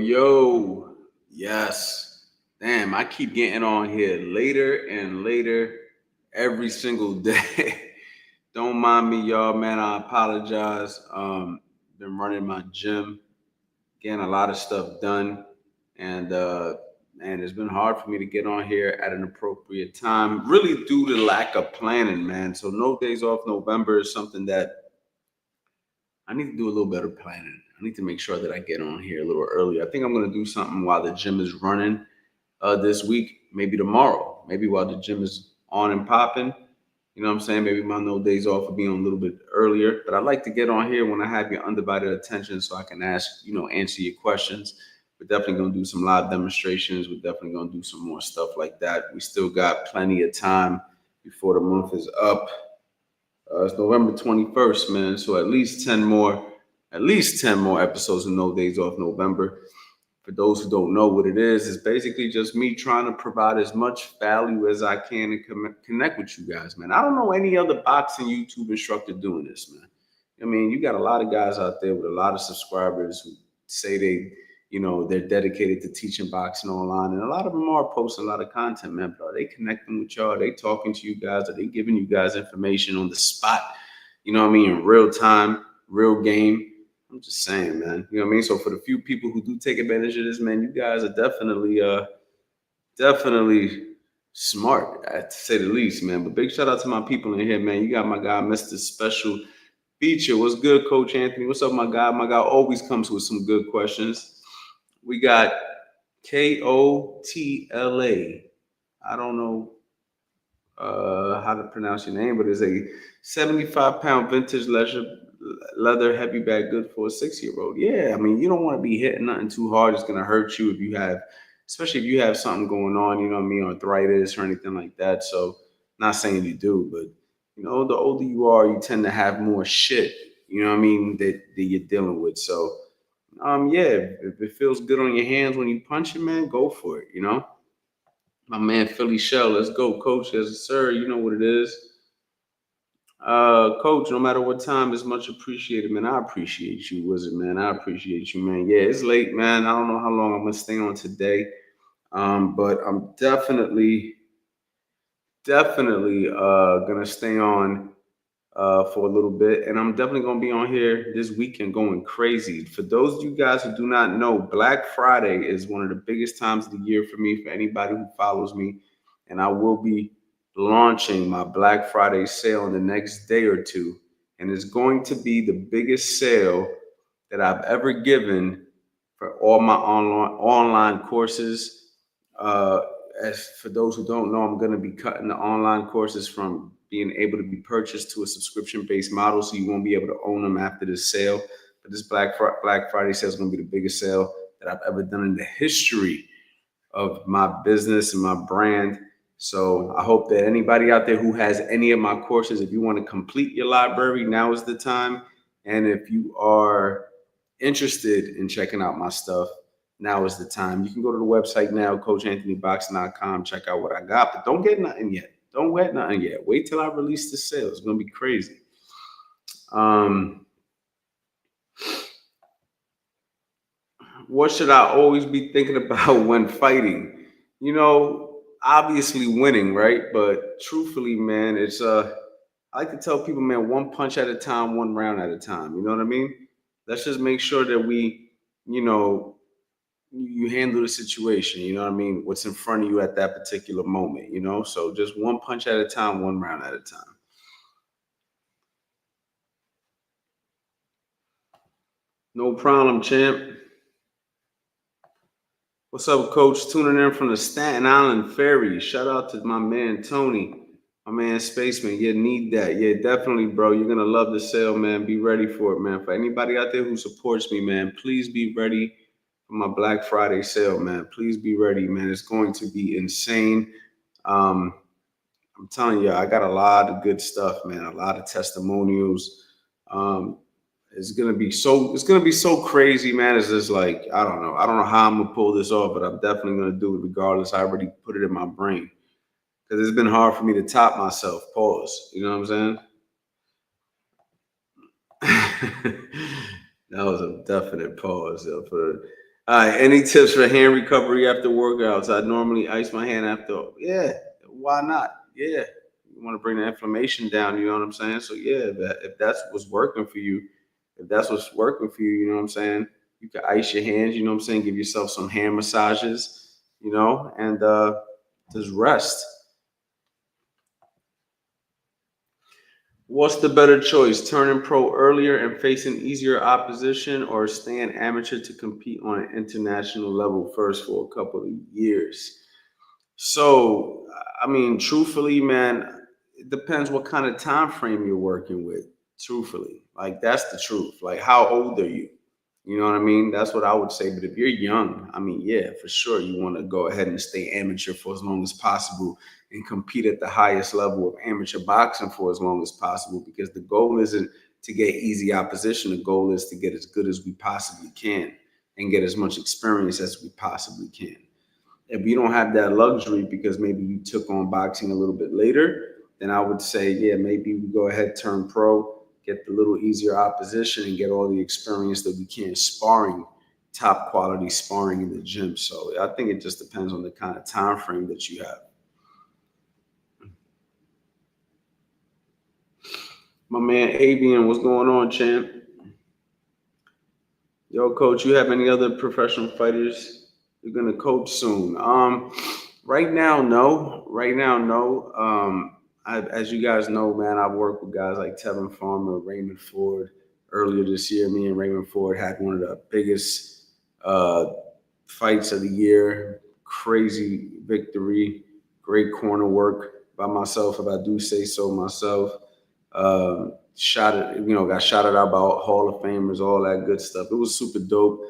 yo. Yes. Damn, I keep getting on here later and later every single day. Don't mind me, y'all, man. I apologize. Been running my gym, getting a lot of stuff done. And man, it's been hard for me to get on here at an appropriate time, really due to lack of planning, man. So no days off November is something that I need to do a little better planning. I need to make sure that I get on here a little early. I think I'm gonna do something while the gym is running this week, maybe tomorrow, maybe while the gym is on and popping. You know what I'm saying? Maybe my no days off will be on a little bit earlier. But I'd like to get on here when I have your undivided attention so I can answer your questions. We're definitely gonna do some live demonstrations. We're definitely gonna do some more stuff like that. We still got plenty of time before the month is up. It's November 21st, man. So at least 10 more episodes of No Days Off November. For those who don't know what it is, it's basically just me trying to provide as much value as I can and connect with you guys, man. I don't know any other boxing YouTube instructor doing this, man. I mean, you got a lot of guys out there with a lot of subscribers who say they're dedicated to teaching boxing online, and a lot of them are posting a lot of content, man. But are they connecting with y'all? Are they talking to you guys? Are they giving you guys information on the spot? You know what I mean? In real time, real game. I'm just saying, man. You know what I mean? So for the few people who do take advantage of this, man, you guys are definitely smart, to say the least, man. But big shout out to my people in here, man. You got my guy, Mr. Special Feature. What's good, Coach Anthony? What's up, my guy? My guy always comes with some good questions. We got Kotla. I don't know how to pronounce your name, but it's a 75-pound vintage leather heavy bag, good for a 6-year-old. Yeah, I mean, you don't want to be hitting nothing too hard. It's gonna hurt you especially if you have something going on. You know what I mean, arthritis or anything like that. So, not saying you do, but the older you are, you tend to have more shit. You know what I mean that you're dealing with. So, yeah, if it feels good on your hands when you punch it, man, go for it. My man Philly Shell, let's go, Coach. Yes, sir. You know what it is. Coach, no matter what time, is much appreciated, man. I appreciate you, Wizard, man. I appreciate you, man. Yeah, it's late, man. I don't know how long I'm gonna stay on today. But I'm definitely gonna stay on for a little bit, and I'm definitely gonna be on here this weekend going crazy. For those of you guys who do not know, Black Friday is one of the biggest times of the year for me. For anybody who follows me, and I will be launching my Black Friday sale in the next day or two, and it's going to be the biggest sale that I've ever given for all my online courses. Uh, as for those who don't know, I'm going to be cutting the online courses from being able to be purchased to a subscription-based model, so you won't be able to own them after this sale. But this Black Friday sale is going to be the biggest sale that I've ever done in the history of my business and my brand. So I hope that anybody out there who has any of my courses, if you want to complete your library, now is the time. And if you are interested in checking out my stuff, now is the time. You can go to the website now, CoachAnthonyBoxing.com, check out what I got, but don't get nothing yet. Don't get nothing yet. Wait till I release the sale. It's gonna be crazy. What should I always be thinking about when fighting? Obviously winning, right? But truthfully, man, I like to tell people, man, one punch at a time, one round at a time. You know what I mean? Let's just make sure that you know, you handle the situation. You know what I mean? What's in front of you at that particular moment, So just one punch at a time, one round at a time. No problem, champ. What's up, Coach? Tuning in from the Staten Island Ferry. Shout out to my man Tony, my man Spaceman. You need that. Yeah, definitely, bro. You're gonna love the sale, man. Be ready for it, man. For anybody out there who supports me, man, please be ready for my Black Friday sale, man. Please be ready, man. It's going to be insane. I'm telling you, I got a lot of good stuff, man. A lot of testimonials. It's gonna be so crazy, man. It's just like, I don't know how I'm gonna pull this off, but I'm definitely gonna do it regardless. I already put it in my brain because it's been hard for me to top myself. Pause. You know what I'm saying? That was a definite pause for All right. Any tips for hand recovery after workouts? I normally ice my hand after. Yeah. Why not? Yeah. You want to bring the inflammation down. You know what I'm saying? So yeah, if that's what's working for you, if that's what's working for you, you know what I'm saying? You can ice your hands. You know what I'm saying? Give yourself some hand massages. You know, and just rest. What's the better choice? Turning pro earlier and facing easier opposition, or staying amateur to compete on an international level first for a couple of years? So, I mean, truthfully, man, it depends what kind of time frame you're working with. Truthfully, like that's the truth. Like, how old are you? You know what I mean? That's what I would say. But if you're young, I mean, yeah, for sure, you want to go ahead and stay amateur for as long as possible and compete at the highest level of amateur boxing for as long as possible, because the goal isn't to get easy opposition. The goal is to get as good as we possibly can and get as much experience as we possibly can. If you don't have that luxury because maybe you took on boxing a little bit later, then I would say, yeah, maybe we go ahead, turn pro, get the little easier opposition, and get all the experience that we can sparring, top quality sparring in the gym. So I think it just depends on the kind of time frame that you have. My man Avian, what's going on, champ? Yo, coach, you have any other professional fighters you're gonna coach soon? Right now, no. Right now, no. As you guys know, man, I've worked with guys like Tevin Farmer, Raymond Ford. Earlier this year, me and Raymond Ford had one of the biggest uh, fights of the year. Crazy victory, great corner work by myself, if I do say so myself. Shot it, got shouted out by Hall of Famers, all that good stuff. It was super dope.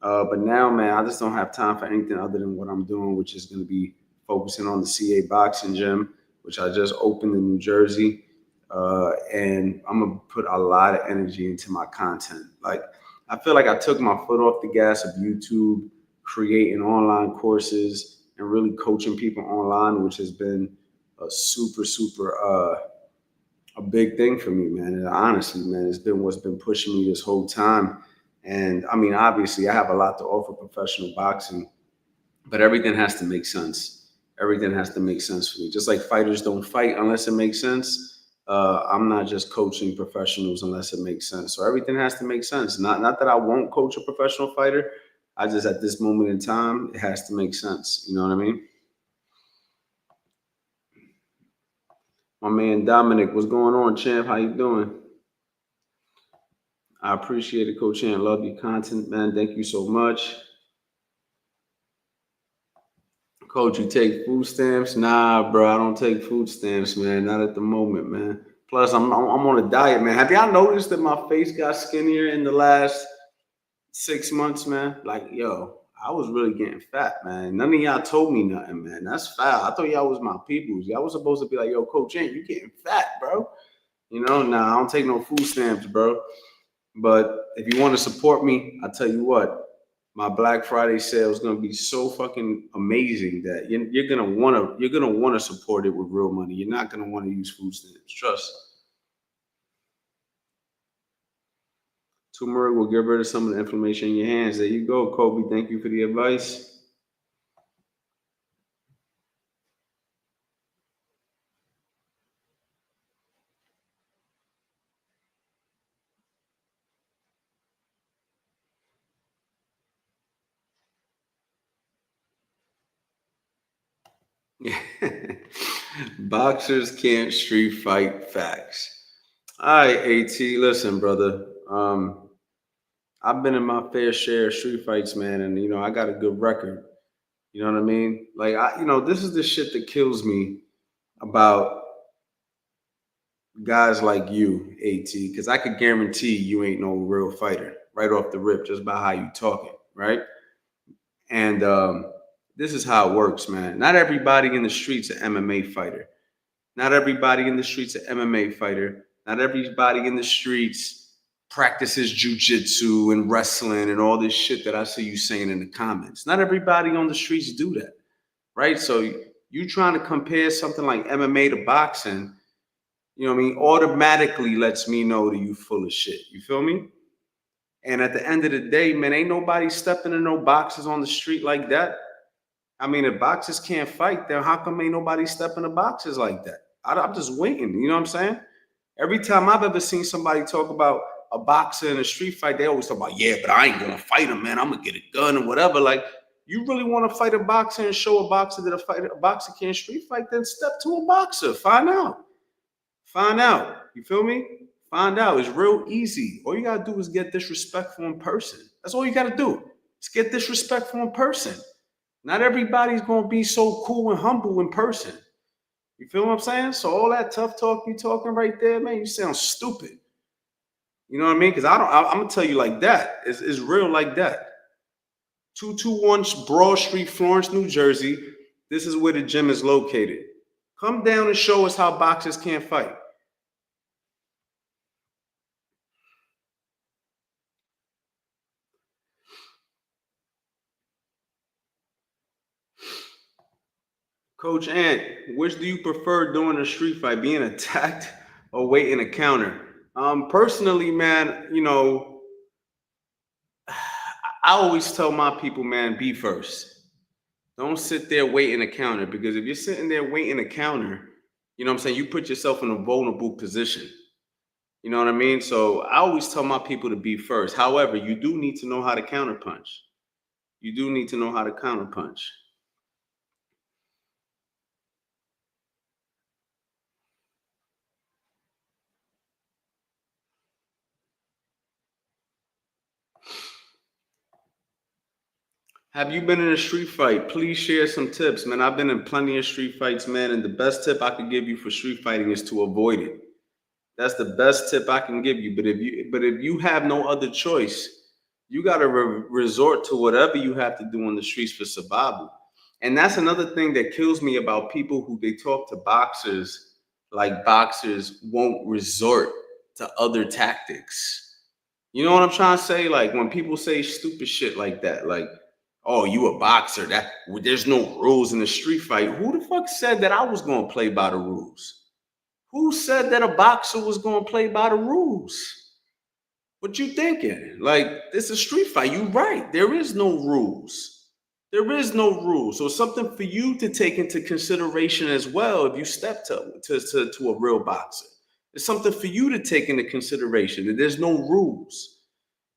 But now, man, I just don't have time for anything other than what I'm doing, which is going to be focusing on the CA Boxing Gym, which I just opened in New Jersey. And I'm going to put a lot of energy into my content. Like, I feel like I took my foot off the gas of YouTube, creating online courses and really coaching people online, which has been a super a big thing for me, man. And honestly, man, it's been what's been pushing me this whole time. And I mean, obviously, I have a lot to offer professional boxing, but everything has to make sense. Everything has to make sense for me. Just like fighters don't fight unless it makes sense. I'm not just coaching professionals unless it makes sense. So everything has to make sense. Not that I won't coach a professional fighter. I just at this moment in time, it has to make sense. You know what I mean? My man Dominic, what's going on, champ? How you doing? I appreciate it, Coach Ant. Love your content, man. Thank you so much. Coach, you take food stamps? Nah, bro, I don't take food stamps, man. Not at the moment, man. Plus, I'm on a diet, man. Have y'all noticed that my face got skinnier in the last 6 months, man? Like, yo, I was really getting fat, man. None of y'all told me nothing, man. That's foul. I thought y'all was my peoples. Y'all was supposed to be like, yo, Coach Ant, you getting fat, bro. Nah, I don't take no food stamps, bro. But if you want to support me, I tell you what, my Black Friday sale is gonna be so fucking amazing that you're gonna wanna support it with real money. You're not gonna want to use food stamps. Trust. Turmeric will get rid of some of the inflammation in your hands. There you go, Kobe. Thank you for the advice. Boxers can't street fight facts. All right, AT. Listen, brother. I've been in my fair share of street fights, man, and I got a good record. You know what I mean? Like this is the shit that kills me about guys like you, AT, because I could guarantee you ain't no real fighter right off the rip just by how you talking, right? And this is how it works, man. Not everybody in the streets an MMA fighter. Not everybody in the streets an MMA fighter. Not everybody in the streets practices jujitsu and wrestling and all this shit that I see you saying in the comments. Not everybody on the streets do that, right? So you trying to compare something like MMA to boxing, you know what I mean, automatically lets me know that you full of shit. You feel me? And at the end of the day, man, ain't nobody stepping in no boxes on the street like that. I mean, if boxers can't fight, then how come ain't nobody stepping in boxes like that? I'm just waiting. You know what I'm saying? Every time I've ever seen somebody talk about a boxer in a street fight, they always talk about, yeah, but I ain't gonna fight him, man. I'm gonna get a gun or whatever. Like, you really want to fight a boxer and show a boxer that a boxer can't street fight? Then step to a boxer. Find out. Find out. You feel me? Find out. It's real easy. All you gotta do is get disrespectful in person. That's all you gotta do. Just get disrespectful in person. Not everybody's gonna be so cool and humble in person. You feel what I'm saying? So all that tough talk you talking right there, man, you sound stupid. You know what I mean? Because I'm gonna tell you like that. It's real like that. 221 Broad Street, Florence, New Jersey. This is where the gym is located. Come down and show us how boxers can't fight. Coach Ant, which do you prefer doing a street fight, being attacked or waiting a counter? Personally, man, I always tell my people, man, be first. Don't sit there waiting a counter, because if you're sitting there waiting a counter, you know what I'm saying, you put yourself in a vulnerable position. You know what I mean? So I always tell my people to be first. However, you do need to know how to counterpunch. You do need to know how to counterpunch. Have you been in a street fight? Please share some tips, man. I've been in plenty of street fights, man, and the best tip I could give you for street fighting is to avoid it. That's the best tip I can give you. But if you have no other choice, you got to resort to whatever you have to do on the streets for survival. And that's another thing that kills me about people who they talk to boxers like boxers won't resort to other tactics. You know what I'm trying to say? Like when people say stupid shit like that, like, "Oh, you a boxer? That there's no rules in the street fight." Who the fuck said that I was gonna play by the rules? Who said that a boxer was gonna play by the rules? What you thinking? Like, it's a street fight. You right. There is no rules. There is no rules. So something for you to take into consideration as well if you step to a real boxer. It's something for you to take into consideration that there's no rules.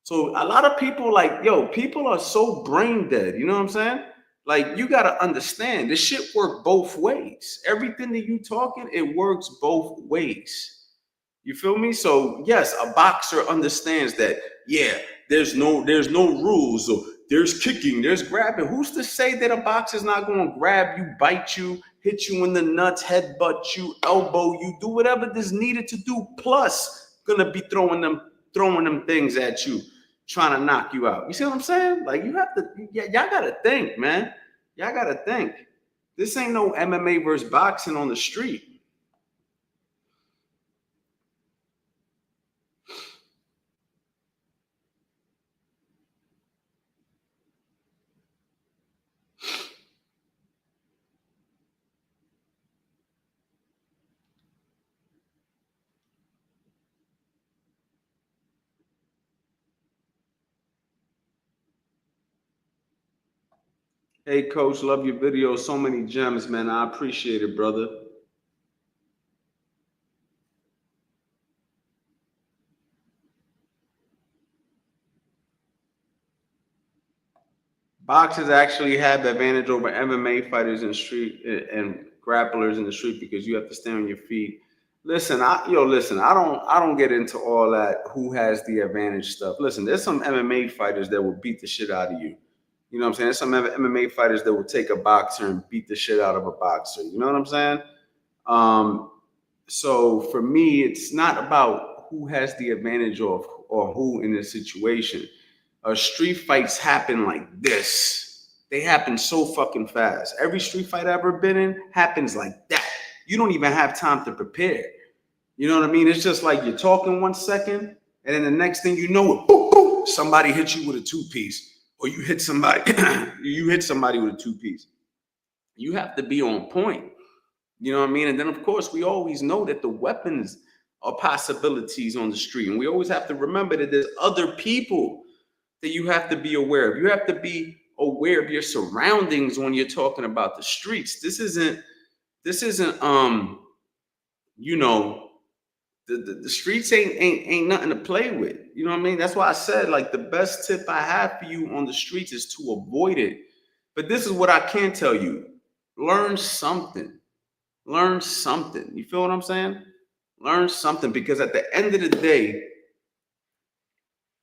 So a lot of people like, yo, people are so brain dead. You know what I'm saying? Like, you gotta understand this shit work both ways. Everything that you talking, it works both ways. You feel me? So yes, a boxer understands that. Yeah, there's no rules. So there's kicking, there's grabbing. Who's to say that a boxer's not going to grab you, bite you, hit you in the nuts, headbutt you, elbow you, do whatever is needed to do? Plus, gonna be throwing them things at you, trying to knock you out. You see what I'm saying? Like, you have to, y'all gotta think, man. Y'all gotta think. This ain't no MMA versus boxing on the street. Hey, coach, love your videos. So many gems, man. I appreciate it, brother. Boxers actually have the advantage over MMA fighters in street and grapplers in the street because you have to stand on your feet. Listen, listen. I don't get into all that who has the advantage stuff. Listen, there's some MMA fighters that will beat the shit out of you. You know what I'm saying? There's some MMA fighters that will take a boxer and beat the shit out of a boxer. You know what I'm saying? Um, so for me, it's not about who has the advantage or who in this situation. Street fights happen like this. They happen so fucking fast. Every street fight I've ever been in happens like that. You don't even have time to prepare. You know what I mean? It's just like you're talking 1 second, and then the next thing you know, boom, boom, somebody hits you with a two-piece, or you hit somebody, you hit somebody with a two-piece. You have to be on point. You know what I mean? And then, of course, we always know that the weapons are possibilities on the street. And we always have to remember that there's other people that you have to be aware of. You have to be aware of your surroundings when you're talking about the streets. This isn't you know, the streets ain't nothing to play with. You know what I mean? That's why I said, like, the best tip I have for you on the streets is to avoid it. But this is what I can tell you. Learn something. Learn something. You feel what I'm saying? Learn something, because at the end of the day,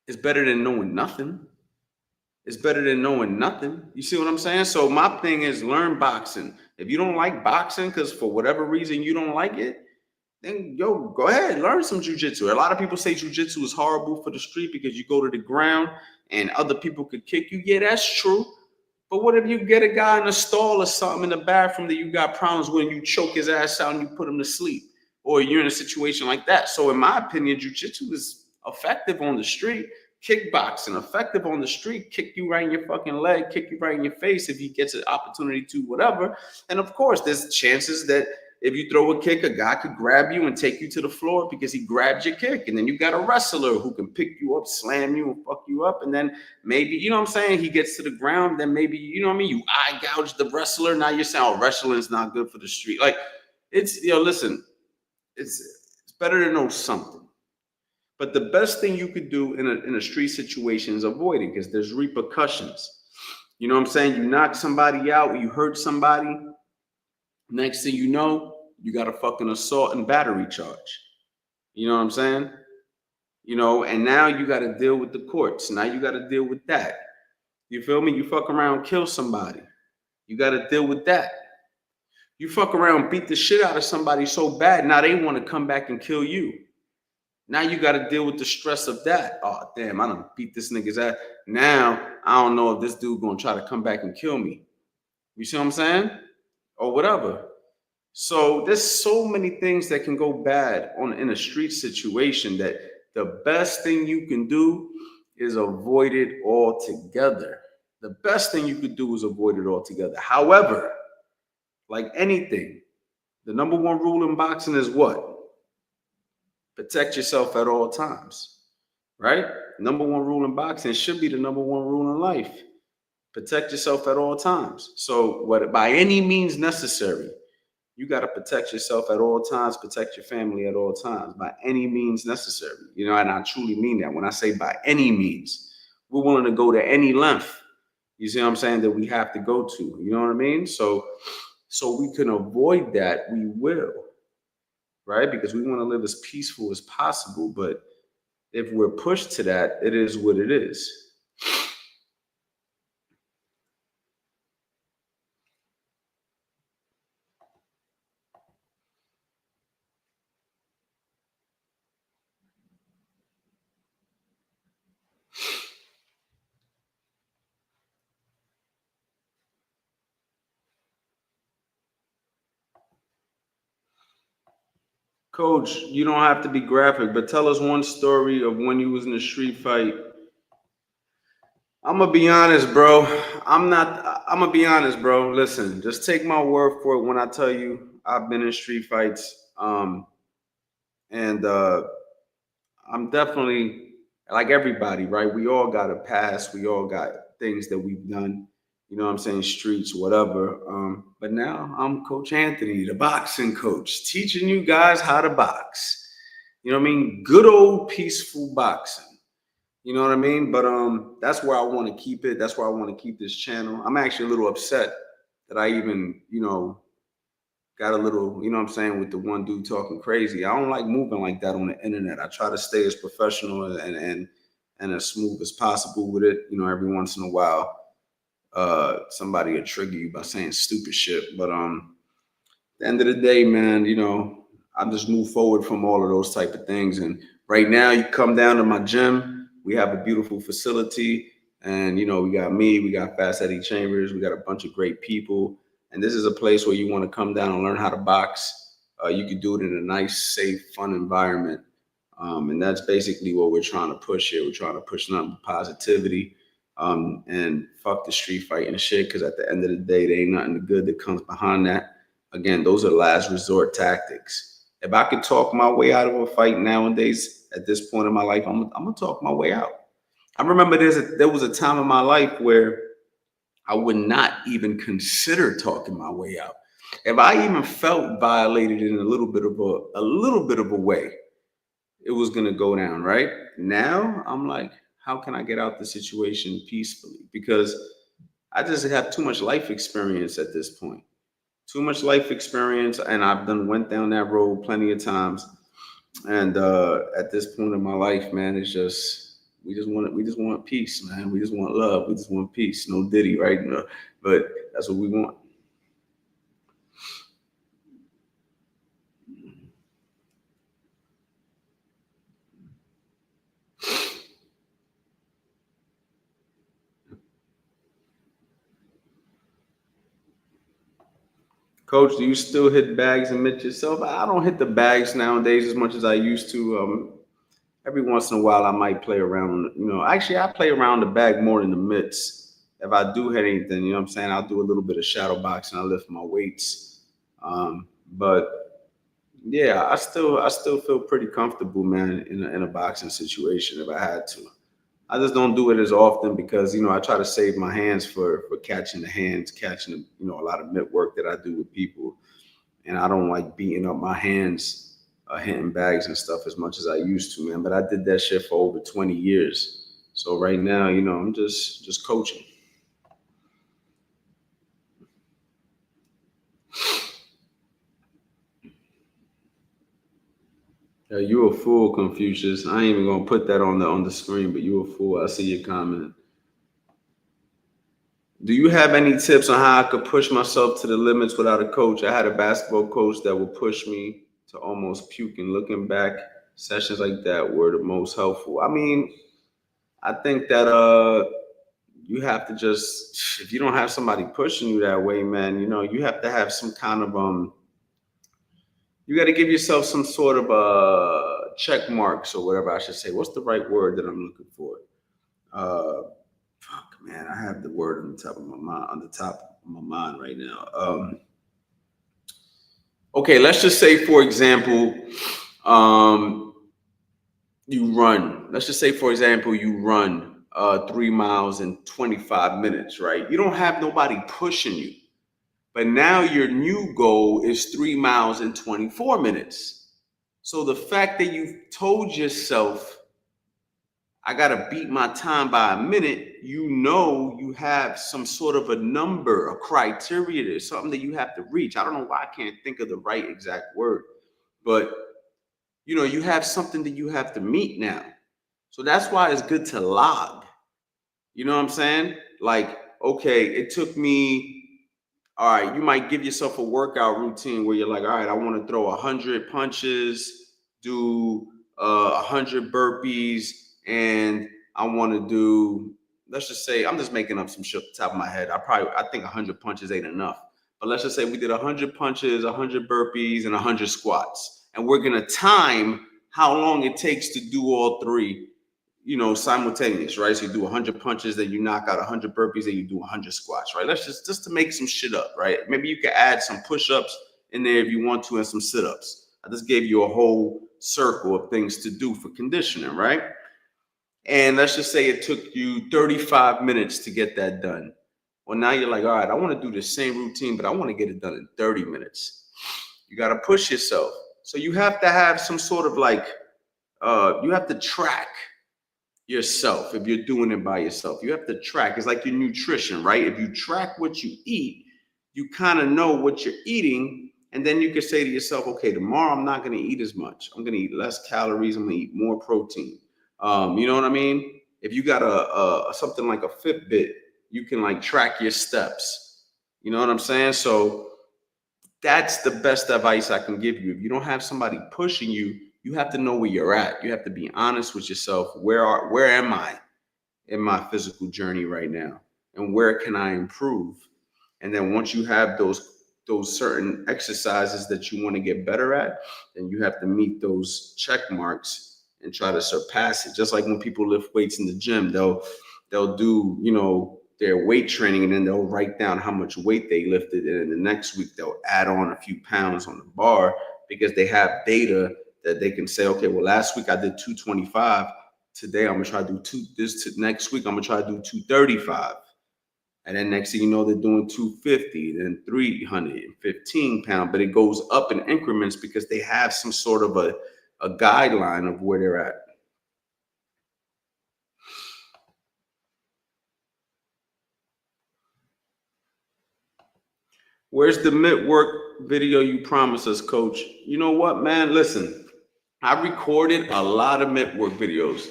it's better than knowing nothing. It's better than knowing nothing. You see what I'm saying? So my thing is, learn boxing. If you don't like boxing because for whatever reason you don't like it, then go ahead, learn some jujitsu. A lot of people say jujitsu is horrible for the street because you go to the ground and other people could kick you. Yeah, that's true. But what if you get a guy in a stall or something in the bathroom that you got problems with, and you choke his ass out and you put him to sleep? Or you're in a situation like that. So in my opinion, jujitsu is effective on the street. Kickboxing, effective on the street, kick you right in your fucking leg, kick you right in your face if he gets an opportunity to, whatever. And of course, there's chances that if you throw a kick, a guy could grab you and take you to the floor because he grabbed your kick. And then you got a wrestler who can pick you up, slam you, and fuck you up. And then maybe, you know what I'm saying, he gets to the ground, then maybe, you know what I mean, you eye gouge the wrestler. Now you're saying, oh, wrestling's not good for the street. Like, it's, listen, it's better to know something. But the best thing you could do in a street situation is avoid it, because there's repercussions. You know what I'm saying? You knock somebody out, you hurt somebody. Next thing you know, you got a fucking assault and battery charge. You know what I'm saying? And now you got to deal with the courts. Now you got to deal with that. You feel me? You fuck around, kill somebody. You got to deal with that. You fuck around, beat the shit out of somebody so bad, now they want to come back and kill you. Now you got to deal with the stress of that. Oh, damn, I done beat this nigga's ass. Now, I don't know if this dude going to try to come back and kill me. You see what I'm saying? Or whatever. So there's so many things that can go bad in a street situation that the best thing you can do is avoid it altogether. The best thing you could do is avoid it altogether. However, like anything, the number one rule in boxing is what? Protect yourself at all times, right? Number one rule in boxing should be the number one rule in life. Protect yourself at all times. So by any means necessary, you got to protect yourself at all times, protect your family at all times, by any means necessary. And I truly mean that. When I say by any means, we're willing to go to any length, you see what I'm saying, that we have to go to. You know what I mean? So we can avoid that, we will. Right? Because we want to live as peaceful as possible. But if we're pushed to that, it is what it is. Coach, you don't have to be graphic, but tell us one story of when you was in a street fight. I'm gonna be honest, bro. I'm gonna be honest, bro. Listen, just take my word for it when I tell you I've been in street fights. And I'm definitely, like everybody, right? We all got a past. We all got things that we've done. You know what I'm saying? Streets, whatever. But now I'm Coach Anthony, the boxing coach, teaching you guys how to box. You know what I mean? Good old peaceful boxing. You know what I mean? But that's where I want to keep it. That's where I want to keep this channel. I'm actually a little upset that I even, got a little, you know what I'm saying, with the one dude talking crazy. I don't like moving like that on the internet. I try to stay as professional and as smooth as possible with it. Every once in a while, somebody will trigger you by saying stupid shit. But at the end of the day, man, I just move forward from all of those type of things. And right now, you come down to my gym. We have a beautiful facility. And, we got me, we got Fast Eddie Chambers, we got a bunch of great people. And this is a place where you want to come down and learn how to box. You can do it in a nice, safe, fun environment. And that's basically what we're trying to push here. We're trying to push nothing but positivity, and fuck the street fighting and shit. Because at the end of the day, there ain't nothing good that comes behind that. Again, those are last resort tactics. If I could talk my way out of a fight nowadays, at this point in my life, I'm gonna talk my way out. I remember there was a time in my life where I would not even consider talking my way out. If I even felt violated in a little bit of a way, it was gonna go down, right? Now I'm like, how can I get out the situation peacefully? Because I just have too much life experience at this point. Too much life experience, and I've done went down that road plenty of times. And at this point in my life, man, it's just we just want peace, man. We just want love. We just want peace. No Diddy, right? No, but that's what we want. Coach, do you still hit bags and mitts yourself? I don't hit the bags nowadays as much as I used to. Every once in a while, I might play around. Actually, I play around the bag more than the mitts. If I do hit anything, you know what I'm saying? I'll do a little bit of shadow boxing. I lift my weights. But yeah, I still feel pretty comfortable, man, in a boxing situation if I had to. I just don't do it as often because I try to save my hands for catching the hands, catching a lot of mitt work that I do with people, and I don't like beating up my hands, hitting bags and stuff as much as I used to, man. But I did that shit for over 20 years, so right now, I'm just coaching. You a fool, Confucius. I ain't even gonna put that on the screen, but you a fool. I see your comment. Do you have any tips on how I could push myself to the limits without a coach? I had a basketball coach that would push me to almost puking. Looking back, sessions like that were the most helpful. I mean, I think that you have to just if you don't have somebody pushing you that way, man, you have to have some kind of you got to give yourself some sort of check marks or whatever I should say. What's the right word that I'm looking for? Uh Fuck, man, I have the word on the top of my mind, right now. Okay, let's just say, for example, um, you run. Let's just say, for example, you run 3 miles in 25 minutes, right? You don't have nobody pushing you, but now your new goal is 3 miles in 24 minutes. So the fact that you've told yourself I got to beat my time by a minute, you have some sort of a number, a criteria, there's something that you have to reach. I don't know why I can't think of the right exact word, but you have something that you have to meet now. So that's why it's good to log. You know what I'm saying? Like, okay, it took me all right, you might give yourself a workout routine where you're like, all right, I want to throw 100 punches, do 100 burpees, and I want to do, let's just say, I'm just making up some shit off the top of my head. I think 100 punches ain't enough. But let's just say we did 100 punches, 100 burpees, and 100 squats. And we're going to time how long it takes to do all three simultaneous, right? So you do 100 punches, then you knock out 100 burpees, then you do 100 squats, right? Let's just to make some shit up, right? Maybe you could add some push-ups in there if you want to, and some sit-ups. I just gave you a whole circle of things to do for conditioning, right? And let's just say it took you 35 minutes to get that done. Well, now you're like, all right, I want to do the same routine, but I want to get it done in 30 minutes. You got to push yourself. So you have to have some sort of like, you have to track yourself if you're doing it by yourself. You have to track. It's like your nutrition, right? If you track what you eat, you kind of know what you're eating. And then you can say to yourself, okay, tomorrow I'm not going to eat as much. I'm going to eat less calories. I'm going to eat more protein. You know what I mean? If you got a something like a Fitbit, you can like track your steps. You know what I'm saying? So that's the best advice I can give you. If you don't have somebody pushing you, you have to know where you're at. You have to be honest with yourself. Where am I in my physical journey right now? And where can I improve? And then once you have those certain exercises that you want to get better at, then you have to meet those check marks and try to surpass it. Just like when people lift weights in the gym, they'll do, their weight training, and then they'll write down how much weight they lifted. And then the next week they'll add on a few pounds on the bar because they have data that they can say, okay, well, last week I did 225. Today I'm gonna try to do next week I'm gonna try to do 235. And then next thing you know, they're doing 250, then 315 pounds, but it goes up in increments because they have some sort of a guideline of where they're at. Where's the mid-work video you promised us, coach? You know what, man? Listen, I recorded a lot of mid-work videos.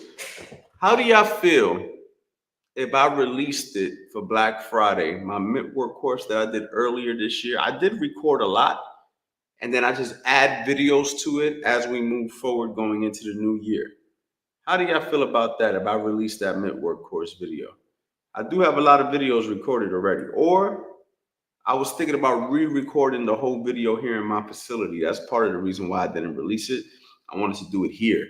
How do y'all feel if I released it for Black Friday, my mid-work course that I did earlier this year? I did record a lot, and then I just add videos to it as we move forward going into the new year. How do y'all feel about that if I release that mid-work course video? I do have a lot of videos recorded already. Or I was thinking about re-recording the whole video here in my facility. That's part of the reason why I didn't release it. I wanted to do it here.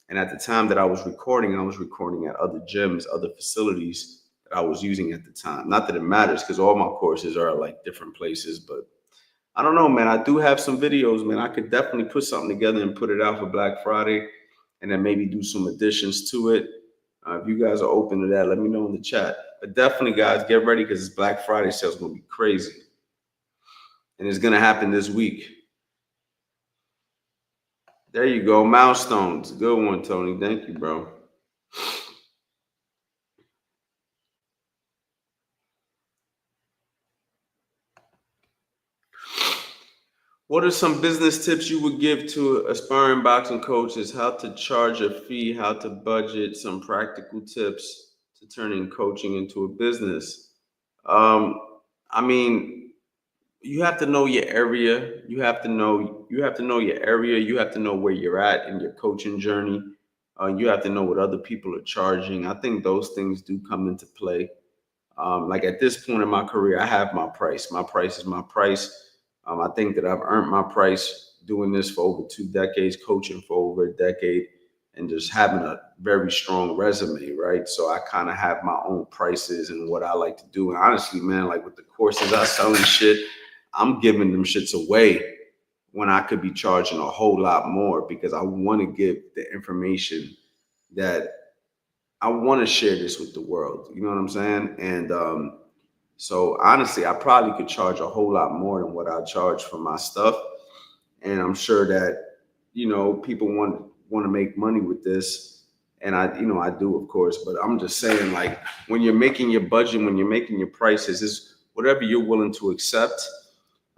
And at the time that I was recording at other gyms, other facilities that I was using at the time. Not that it matters, because all my courses are like different places, but I don't know, man. I do have some videos, man. I could definitely put something together and put it out for Black Friday, and then maybe do some additions to it. If you guys are open to that, let me know in the chat. But definitely, guys, get ready, because this Black Friday sale is going to be crazy. And it's going to happen this week. There you go. Milestones. Good one, Tony. Thank you, bro. What are some business tips you would give to aspiring boxing coaches? How to charge a fee, how to budget, some practical tips to turning coaching into a business. I mean, you have to know your area. You have to know your area. You have to know where you're at in your coaching journey. You have to know what other people are charging. I think those things do come into play. Like at this point in my career, I have my price. My price is my price. I think that I've earned my price doing this for over 2 decades, coaching for over a decade, and just having a very strong resume, right? So I kind of have my own prices and what I like to do. And honestly, man, like with the courses I sell and shit, I'm giving them shits away when I could be charging a whole lot more, because I want to give the information that I want to share this with the world. You know what I'm saying? And so honestly, I probably could charge a whole lot more than what I charge for my stuff. And I'm sure that, people want to make money with this. And I do, of course, but I'm just saying, like, when you're making your budget, when you're making your prices, is whatever you're willing to accept.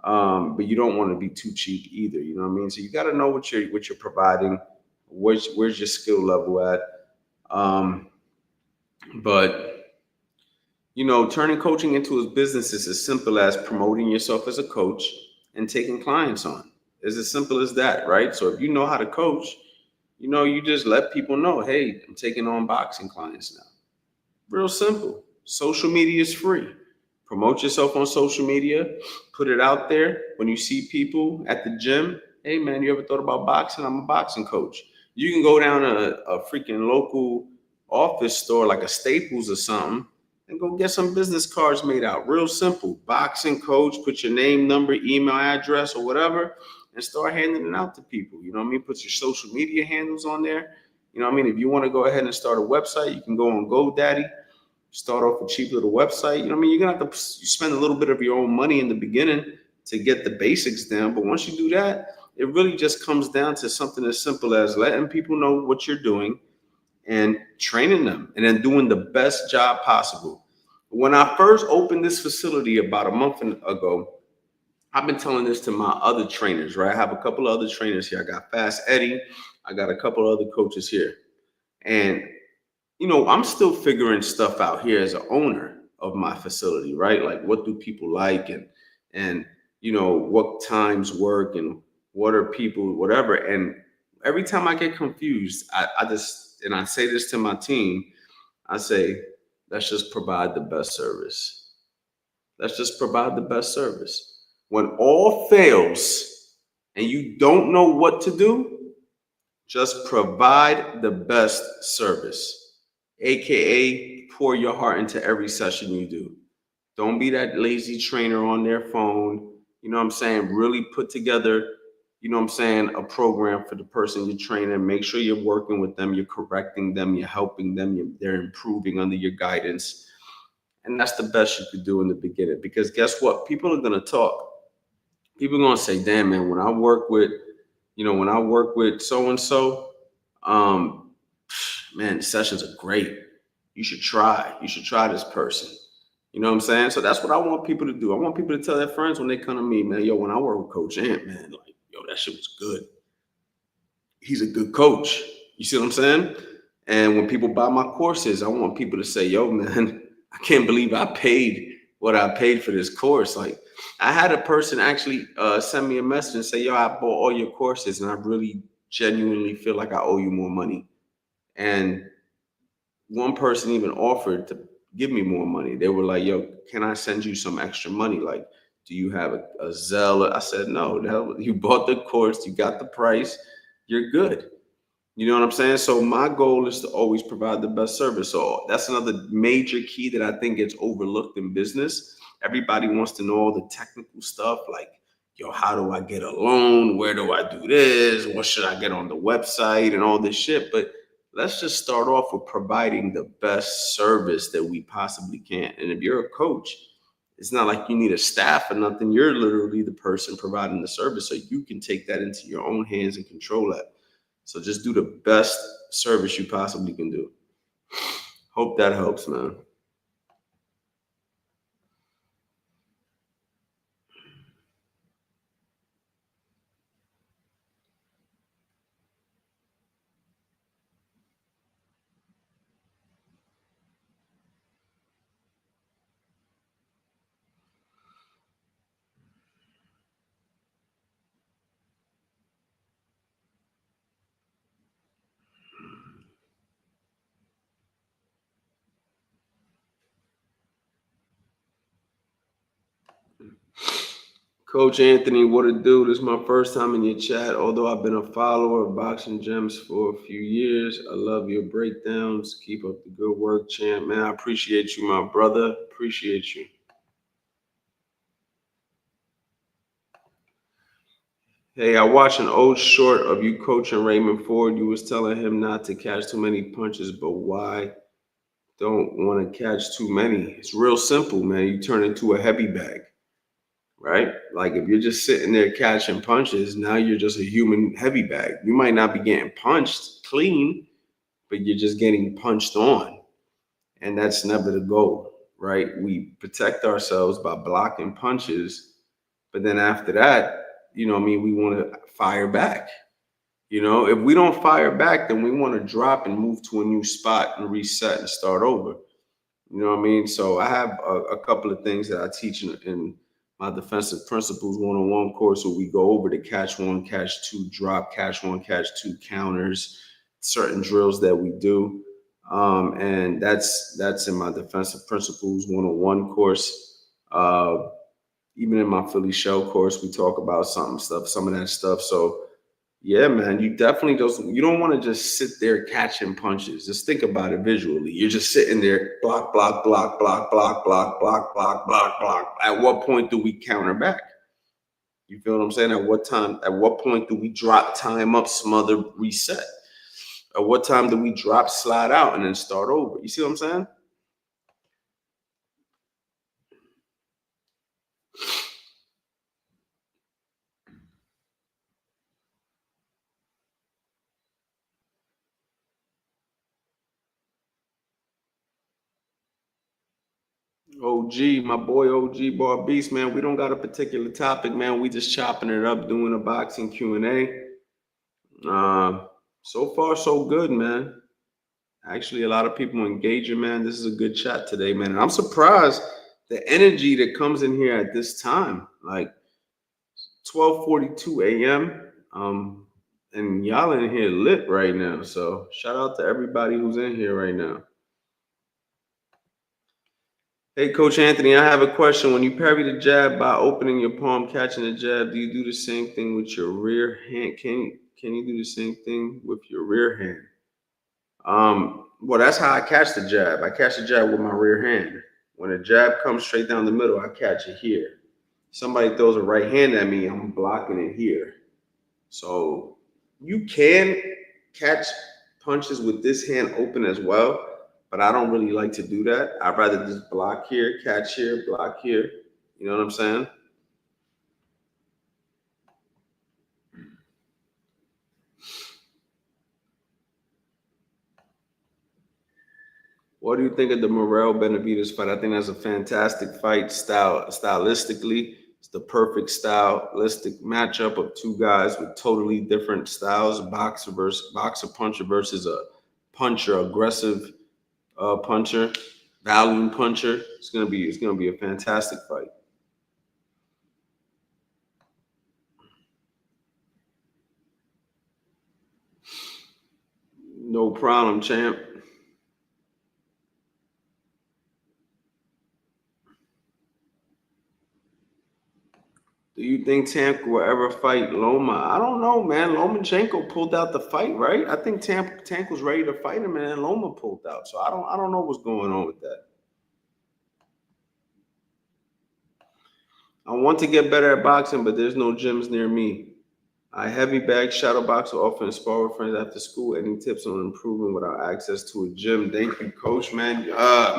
But you don't want to be too cheap either. You know what I mean? So you got to know what you're providing. Where's your skill level at? But turning coaching into a business is as simple as promoting yourself as a coach and taking clients on. It's as simple as that, right? So if you know how to coach, you just let people know, hey, I'm taking on boxing clients now. Real simple. Social media is free. Promote yourself on social media. Put it out there. When you see people at the gym, hey, man, you ever thought about boxing? I'm a boxing coach. You can go down a freaking local office store like a Staples or something and go get some business cards made out. Real simple. Boxing coach, put your name, number, email address, or whatever, and start handing it out to people. You know what I mean? Put your social media handles on there. You know what I mean? If you want to go ahead and start a website, you can go on GoDaddy. Start off a cheap little website. You know what I mean? You're going to have to spend a little bit of your own money in the beginning to get the basics down. But once you do that, it really just comes down to something as simple as letting people know what you're doing and training them, and then doing the best job possible. When I first opened this facility about a month ago, I've been telling this to my other trainers, right? I have a couple of other trainers here. I got Fast Eddie. I got a couple of other coaches here. And I'm still figuring stuff out here as an owner of my facility, right? Like, what do people like, and what times work, and what are people, whatever. And every time I get confused, I say this to my team. I say, let's just provide the best service. Let's just provide the best service. When all fails and you don't know what to do, just provide the best service, AKA pour your heart into every session you do. Don't be that lazy trainer on their phone. You know what I'm saying? Really put together, you know what I'm saying, a program for the person you're training. Make sure you're working with them, you're correcting them, you're helping them, they're improving under your guidance. And that's the best you could do in the beginning, because guess what? People are going to talk. People are going to say, damn, man, when I work with, when I work with so and so, man, the sessions are great. You should try. You should try this person. You know what I'm saying? So that's what I want people to do. I want people to tell their friends when they come to me, man, yo, when I work with Coach Ant, man, like, yo, that shit was good. He's a good coach. You see what I'm saying? And when people buy my courses, I want people to say, yo, man, I can't believe I paid what I paid for this course. Like, I had a person actually send me a message and say, yo, I bought all your courses and I really genuinely feel like I owe you more money. And one person even offered to give me more money. They were like, yo, can I send you some extra money? Like, do you have a Zelle? I said, no, you bought the course, you got the price, you're good. You know what I'm saying? So my goal is to always provide the best service. So that's another major key that I think gets overlooked in business. Everybody wants to know all the technical stuff, like, yo, how do I get a loan? Where do I do this? What should I get on the website and all this shit? But let's just start off with providing the best service that we possibly can. And if you're a coach, it's not like you need a staff or nothing. You're literally the person providing the service. So you can take that into your own hands and control that. So just do the best service you possibly can do. Hope that helps, man. Coach Anthony, what it do? This is my first time in your chat. Although I've been a follower of Boxing Gems for a few years, I love your breakdowns. Keep up the good work, champ. Man, I appreciate you, my brother. Appreciate you. Hey, I watched an old short of you coaching Raymond Ford. You was telling him not to catch too many punches, but why don't want to catch too many? It's real simple, man. You turn into a heavy bag, right? Like if you're just sitting there catching punches, now you're just a human heavy bag. You might not be getting punched clean, but you're just getting punched on. And that's never the goal, right? We protect ourselves by blocking punches, but then after that, we want to fire back. If we don't fire back, then we want to drop and move to a new spot and reset and start over. You know what I mean? So I have a couple of things that I teach in my defensive principles one-on-one course where we go over the catch one, catch two, drop, catch one, catch two counters, certain drills that we do. And that's in my defensive principles one-on-one course. Even in my Philly shell course, we talk about some of that stuff. So yeah, man, you don't want to just sit there catching punches. Just think about it visually. You're just sitting there, block, block, block, block, block, block, block, block, block, block. At what point do we counter back? You feel what I'm saying? At what point do we drop, time up, smother, reset? At what time do we drop, slide out, and then start over? You see what I'm saying? OG, my boy OG Bar Beast, man. We don't got a particular topic, man. We just chopping it up, doing a boxing Q&A. So far, so good, man. Actually, a lot of people engaging, man. This is a good chat today, man. And I'm surprised the energy that comes in here at this time, like 12:42 a.m. And y'all in here lit right now. So shout out to everybody who's in here right now. Hey, Coach Anthony, I have a question. When you parry the jab by opening your palm, catching the jab, do you do the same thing with your rear hand? Can you do the same thing with your rear hand? Well, that's how I catch the jab. I catch the jab with my rear hand. When a jab comes straight down the middle, I catch it here. Somebody throws a right hand at me, I'm blocking it here. So you can catch punches with this hand open as well, but I don't really like to do that. I'd rather just block here, catch here, block here. You know what I'm saying? What do you think of the Morrell Benavidez fight? I think that's a fantastic fight stylistically. It's the perfect stylistic matchup of two guys with totally different styles. Boxer puncher versus a puncher, aggressive puncher, volume puncher. It's gonna be a fantastic fight. No problem, champ. Do you think Tank will ever fight Loma? I don't know, man. Lomachenko pulled out the fight, right? I think Tank was ready to fight him, and then Loma pulled out. So I don't know what's going on with that. I want to get better at boxing, but there's no gyms near me. I heavy bag shadow box or often spar with friends after school. Any tips on improving without access to a gym? Thank you, coach, man.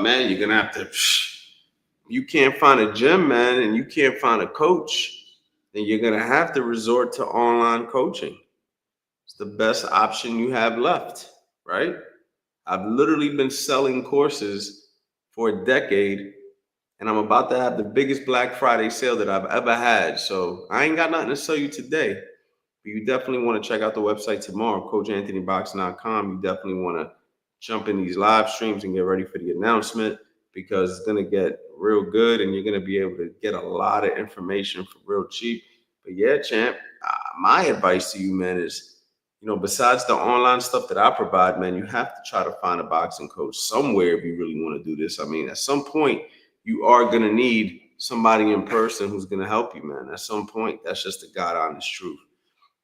Man, you're gonna have to. You can't find a gym, man, and you can't find a coach, then you're gonna have to resort to online coaching. It's the best option you have left, right? I've literally been selling courses for a decade, and I'm about to have the biggest Black Friday sale that I've ever had. So I ain't got nothing to sell you today. But you definitely want to check out the website tomorrow, CoachAnthonyBoxing.com. You definitely want to jump in these live streams and get ready for the announcement because it's going to get real good and you're going to be able to get a lot of information for real cheap. But yeah, champ, my advice to you, man, is, besides the online stuff that I provide, man, you have to try to find a boxing coach somewhere if you really want to do this. I mean, at some point, you are going to need somebody in person who's going to help you, man. At some point, that's just the God honest truth.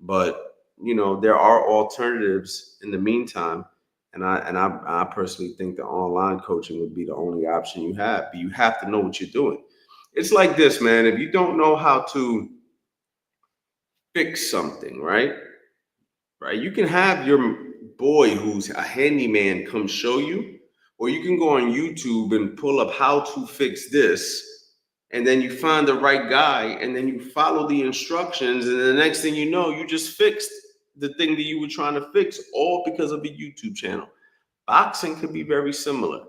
But there are alternatives in the meantime, and I personally think the online coaching would be the only option you have. But you have to know what you're doing. It's like this, man. If you don't know how to fix something, right? Right, you can have your boy who's a handyman come show you, or you can go on YouTube and pull up how to fix this, and then you find the right guy, and then you follow the instructions, and the next thing you know, you just fixed the thing that you were trying to fix, all because of a YouTube channel. Boxing could be very similar.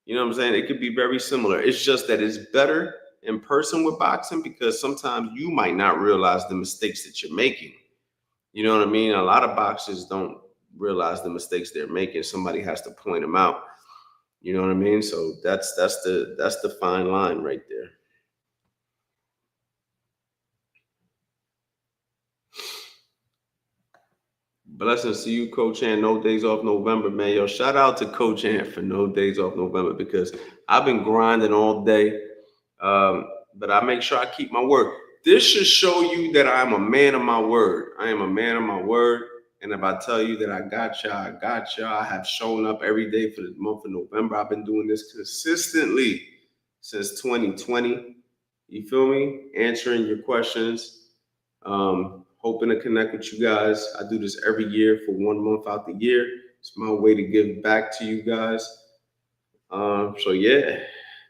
You know what I'm saying? It could be very similar. It's just that it's better in person with boxing because sometimes you might not realize the mistakes that you're making. You know what I mean? A lot of boxers don't realize the mistakes they're making. Somebody has to point them out. You know what I mean? So that's the fine line right there. Blessings to you, Coach Ant. No Days Off November, man. Yo, shout out to Coach Ant for No Days Off November because I've been grinding all day, but I make sure I keep my word. This should show you that I'm a man of my word. I am a man of my word. And if I tell you that I got y'all, I got y'all. I have shown up every day for the month of November. I've been doing this consistently since 2020. You feel me? Answering your questions. Hoping to connect with you guys. I do this every year for 1 month out the year. It's my way to give back to you guys. So yeah,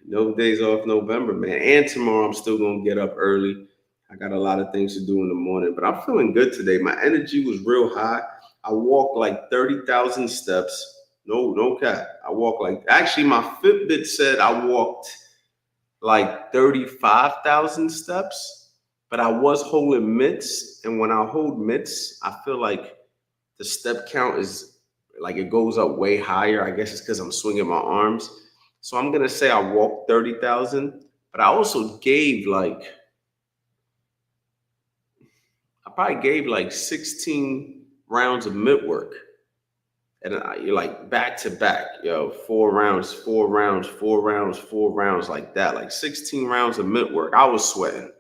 no days off November, man. And tomorrow I'm still gonna get up early. I got a lot of things to do in the morning, but I'm feeling good today. My energy was real high. I walked like 30,000 steps. No cap. I walked like, actually my Fitbit said I walked like 35,000 steps, but I was holding mitts. And when I hold mitts, I feel like the step count is like it goes up way higher. I guess it's because I'm swinging my arms. So I'm going to say I walked 30,000, but I also I probably gave like 16 rounds of mitt work. And you're like back to back, 4 rounds, 4 rounds, 4 rounds, 4 rounds, like that, like 16 rounds of mitt work. I was sweating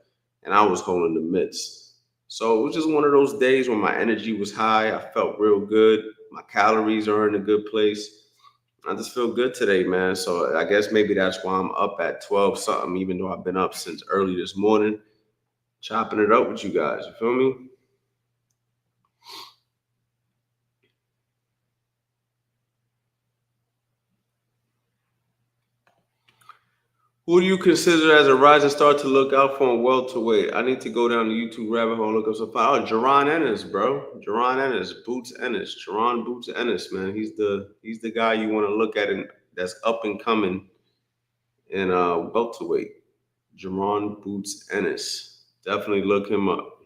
and I was holding the mitts. So it was just one of those days when my energy was high. I felt real good. My calories are in a good place. I just feel good today, man. So I guess maybe that's why I'm up at 12 something, even though I've been up since early this morning, chopping it up with you guys. You feel me? Who do you consider as a rising star to look out for in welterweight? I need to go down the YouTube rabbit hole and look up some. Oh, Jaron Ennis, bro. Jaron Ennis, Boots Ennis, Jaron Boots Ennis, man. He's the guy you want to look at, and that's up and coming in welterweight. Jaron Boots Ennis. Definitely look him up.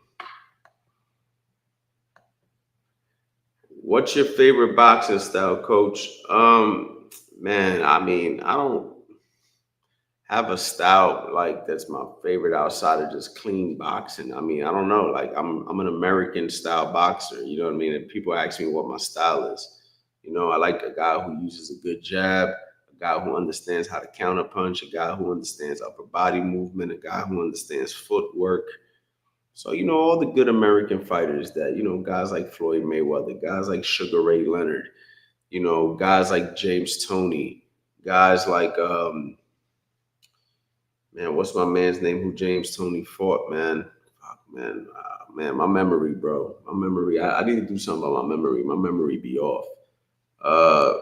What's your favorite boxing style, coach? Man, I mean, I don't have a style like that's my favorite outside of just clean boxing. I mean, I don't know. Like I'm an American style boxer. You know what I mean? And people ask me what my style is. You know, I like a guy who uses a good jab, a guy who understands how to counter punch, a guy who understands upper body movement, a guy who understands footwork. So, you know, all the good American fighters that, you know, guys like Floyd Mayweather, guys like Sugar Ray Leonard, you know, guys like James Toney, guys like man, what's my man's name who James Toney fought, man? Fuck, man. Man, my memory, bro. My memory. I need to do something about my memory. My memory be off. Uh,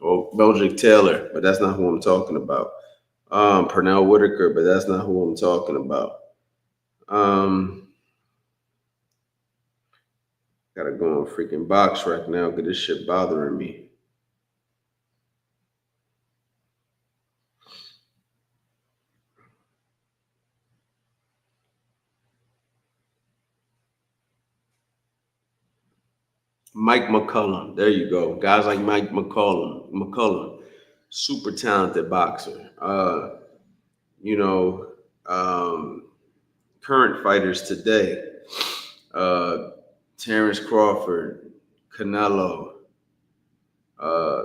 Well, Belgic Taylor, but that's not who I'm talking about. Pernell Whitaker, but that's not who I'm talking about. Um, Gotta go on freaking box right now because this shit bothering me. Mike McCullum. There you go. Guys like Mike McCullum, super talented boxer. You know, um, current fighters today. Uh, Terrence Crawford, Canelo, uh,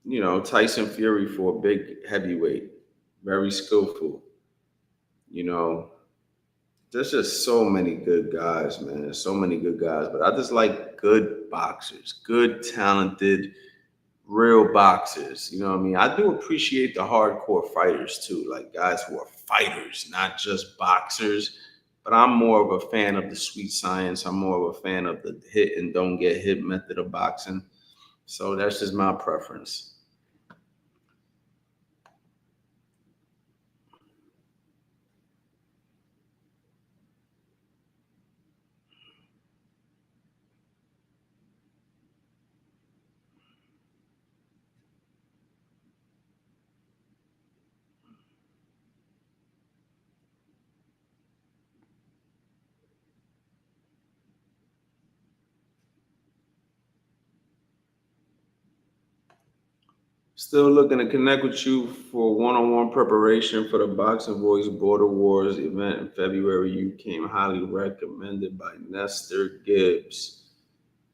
you know, Tyson Fury for a big heavyweight, very skillful. You know, there's just so many good guys, man. There's so many good guys, but I just like good boxers, good, talented, real boxers. You know what I mean? I do appreciate the hardcore fighters too, like guys who are fighters, not just boxers. But I'm more of a fan of the sweet science. I'm more of a fan of the hit and don't get hit method of boxing. So that's just my preference. Still looking to connect with you for one-on-one preparation for the Boxing Voice Border Wars event in February. You came highly recommended by Nestor Gibbs.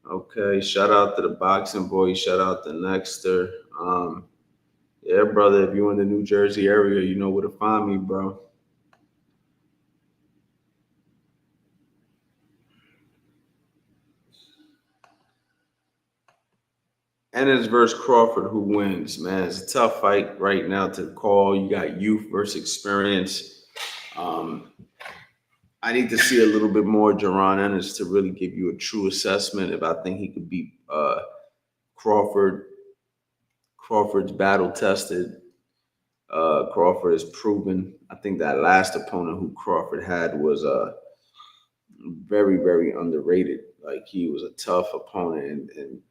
Okay, shout out to the Boxing Voice. Shout out to Nestor. Yeah, brother, if you're in the New Jersey area, you know where to find me, bro. Ennis versus Crawford, who wins? Man, it's a tough fight right now to call. You got youth versus experience. Um, I need to see a little bit more Jaron Ennis to really give you a true assessment if I think he could beat Crawford. Crawford's battle tested. Crawford has proven. I think that last opponent who Crawford had was very, very underrated. Like he was a tough opponent, and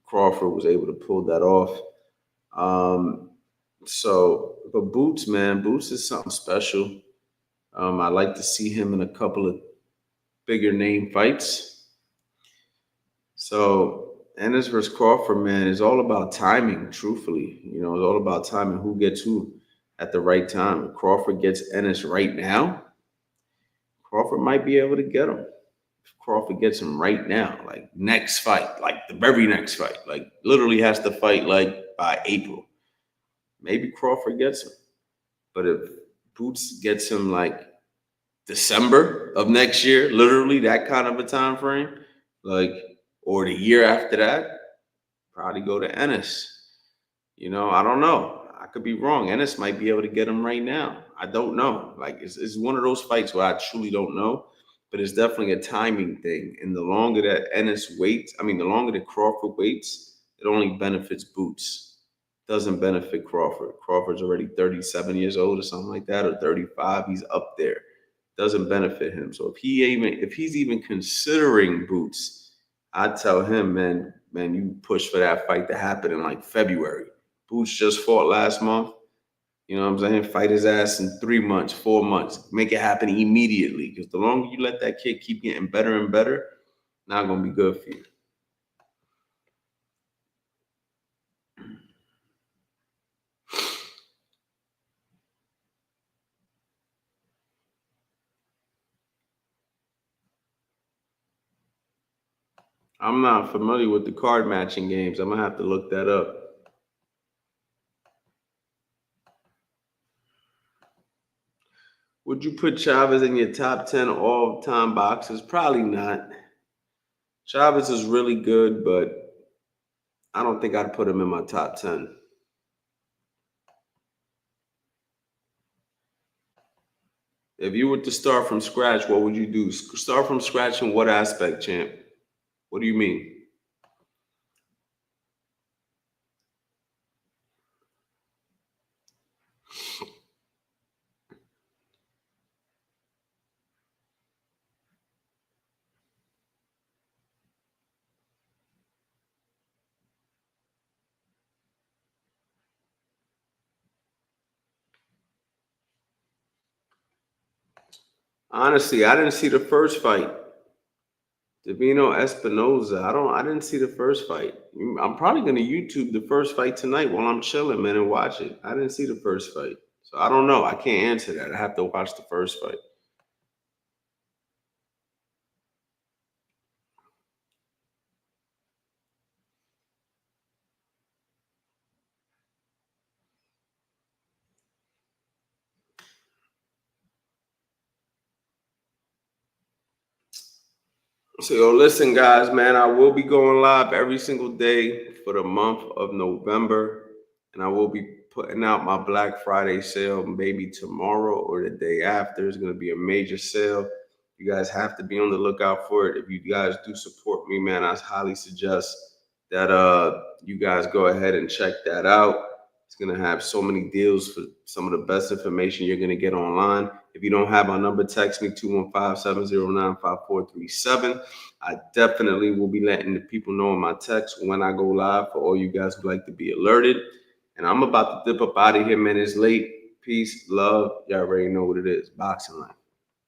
Crawford was able to pull that off. Um, but Boots, man, Boots is something special. I like to see him in a couple of bigger name fights. So Ennis versus Crawford, man, is all about timing. Truthfully, you know, it's all about timing. Who gets who at the right time? If Crawford gets Ennis right now, Crawford might be able to get him. If Crawford gets him right now, like next fight, like the very next fight, like literally has to fight like by April, maybe Crawford gets him. But if Boots gets him like December of next year, literally that kind of a time frame, like, or the year after that, probably go to Ennis. You know, I don't know. I could be wrong. Ennis might be able to get him right now. I don't know. Like, it's one of those fights where I truly don't know, but it's definitely a timing thing. And the longer that Ennis waits, I mean, the longer that Crawford waits, it only benefits Boots. doesn't benefit Crawford. Crawford's already 37 years old or something like that, or 35. He's up there. Doesn't benefit him. So if he's even considering Boots, I tell him, man, you push for that fight to happen in like February. Boots just fought last month. You know what I'm saying? Fight his ass in 3 months, 4 months. Make it happen immediately. Because the longer you let that kid keep getting better and better, not gonna be good for you. I'm not familiar with the card matching games. I'm gonna have to look that up. Would you put Chavez in your top 10 all-time boxers? Probably not. Chavez is really good, but I don't think I'd put him in my top 10. If you were to start from scratch, what would you do? Start from scratch in what aspect, champ? What do you mean? Honestly, I didn't see the first fight. Davino Espinoza. I didn't see the first fight. I'm probably gonna YouTube the first fight tonight while I'm chilling, man, and watch it. I didn't see the first fight. So I don't know. I can't answer that. I have to watch the first fight. So, yo, listen, guys, man, I will be going live every single day for the month of November, and I will be putting out my Black Friday sale maybe tomorrow or the day after. It's going to be a major sale. You guys have to be on the lookout for it. If you guys do support me, man, I highly suggest that you guys go ahead and check that out. It's going to have so many deals for some of the best information you're going to get online. If you don't have my number, text me 215-709-5437. I definitely will be letting the people know in my text when I go live for all you guys who like to be alerted. And I'm about to dip up out of here, man. It's late. Peace, love. Y'all already know what it is. Boxing life.